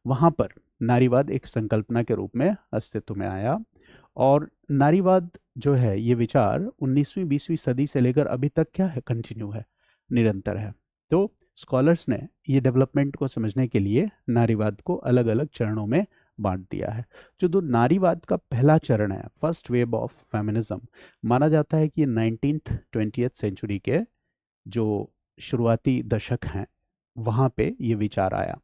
वहाँ पर नारीवाद एक संकल्पना के रूप में अस्तित्व में आया। और नारीवाद जो है ये विचार 19वीं 20वीं सदी से लेकर अभी तक क्या है, कंटिन्यू है, निरंतर है। तो स्कॉलर्स ने ये डेवलपमेंट को समझने के लिए नारीवाद को अलग अलग चरणों में बांट दिया है। जो दो नारीवाद का पहला चरण है, फर्स्ट वेव ऑफ फेमिनिज्म, माना जाता है कि 19th 20th सेंचुरी के जो शुरुआती दशक हैं वहाँ पे ये विचार आया।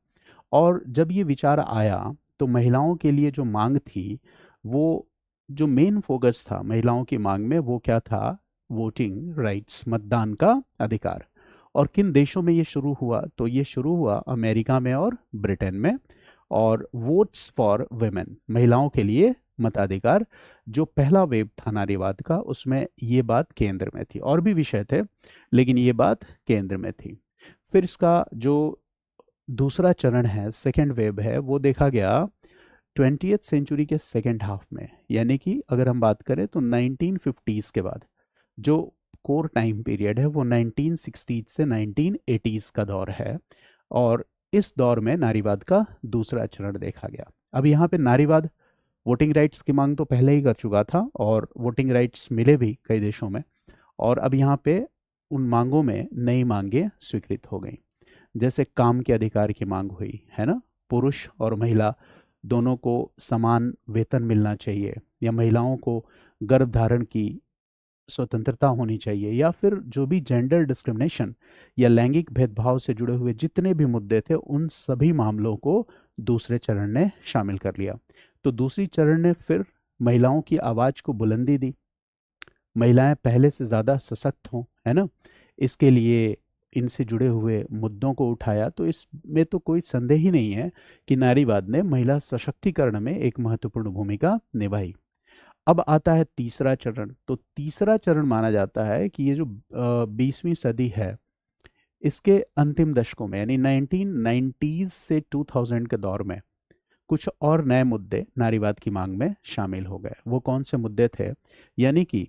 और जब ये विचार आया तो महिलाओं के लिए जो मांग थी, वो जो मेन फोकस था महिलाओं की मांग में, वो क्या था, वोटिंग राइट्स, मतदान का अधिकार। और किन देशों में ये शुरू हुआ, तो ये शुरू हुआ अमेरिका में और ब्रिटेन में। और वोट्स फॉर वुमेन, महिलाओं के लिए मताधिकार, जो पहला वेव था नारीवाद का, उसमें ये बात केंद्र में थी। और भी विषय थे लेकिन ये बात केंद्र में थी। फिर इसका जो दूसरा चरण है, सेकेंड वेव है, वो देखा गया 20th सेंचुरी के सेकेंड हाफ में। यानी कि अगर हम बात करें तो 1950s के बाद जो कोर टाइम पीरियड है वो 1960s से 1980s का दौर है। और इस दौर में नारीवाद का दूसरा चरण देखा गया। अब यहाँ पे नारीवाद वोटिंग राइट्स की मांग तो पहले ही कर चुका था और वोटिंग राइट्स मिले भी कई देशों में। और अब यहाँ पे उन मांगों में नई मांगें स्वीकृत हो गई। जैसे काम के अधिकार की मांग हुई है ना, पुरुष और महिला दोनों को समान वेतन मिलना चाहिए, या महिलाओं को गर्भधारण की स्वतंत्रता होनी चाहिए, या फिर जो भी जेंडर डिस्क्रिमिनेशन या लैंगिक भेदभाव से जुड़े हुए जितने भी मुद्दे थे, उन सभी मामलों को दूसरे चरण ने शामिल कर लिया। तो दूसरी चरण ने फिर महिलाओं की आवाज को बुलंदी दी, महिलाएं पहले से ज़्यादा सशक्त हों, है ना, इसके लिए इनसे जुड़े हुए मुद्दों को उठाया। तो इसमें तो कोई संदेह ही नहीं है कि नारीवाद ने महिला सशक्तिकरण में एक महत्वपूर्ण भूमिका निभाई। अब आता है तीसरा चरण। तो तीसरा चरण माना जाता है कि ये जो 20वीं सदी है, इसके अंतिम दशकों में, यानी 1990s से 2000 के दौर में, कुछ और नए मुद्दे नारीवाद की मांग में शामिल हो गए। वो कौन से मुद्दे थे, यानी कि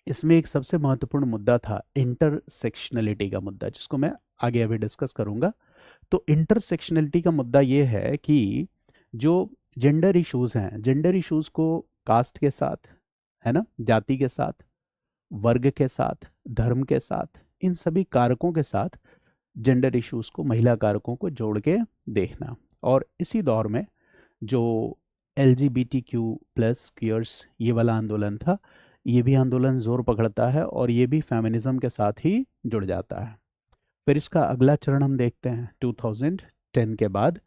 इसमें एक सबसे महत्वपूर्ण मुद्दा था इंटरसेक्शनलिटी का मुद्दा, जिसको मैं आगे अभी डिस्कस करूंगा। तो इंटरसेक्शनलिटी का मुद्दा ये है कि जो जेंडर इश्यूज हैं, जेंडर इश्यूज को कास्ट के साथ, है ना, जाति के साथ, वर्ग के साथ, धर्म के साथ, इन सभी कारकों के साथ जेंडर इश्यूज को, महिला कारकों को जोड़ के देखना। और इसी दौर में जो LGBTQ+ क्यूअर्स ये वाला आंदोलन था, ये भी आंदोलन जोर पकड़ता है और ये भी फेमिनिज्म के साथ ही जुड़ जाता है। फिर इसका अगला चरण हम देखते हैं 2010 के बाद।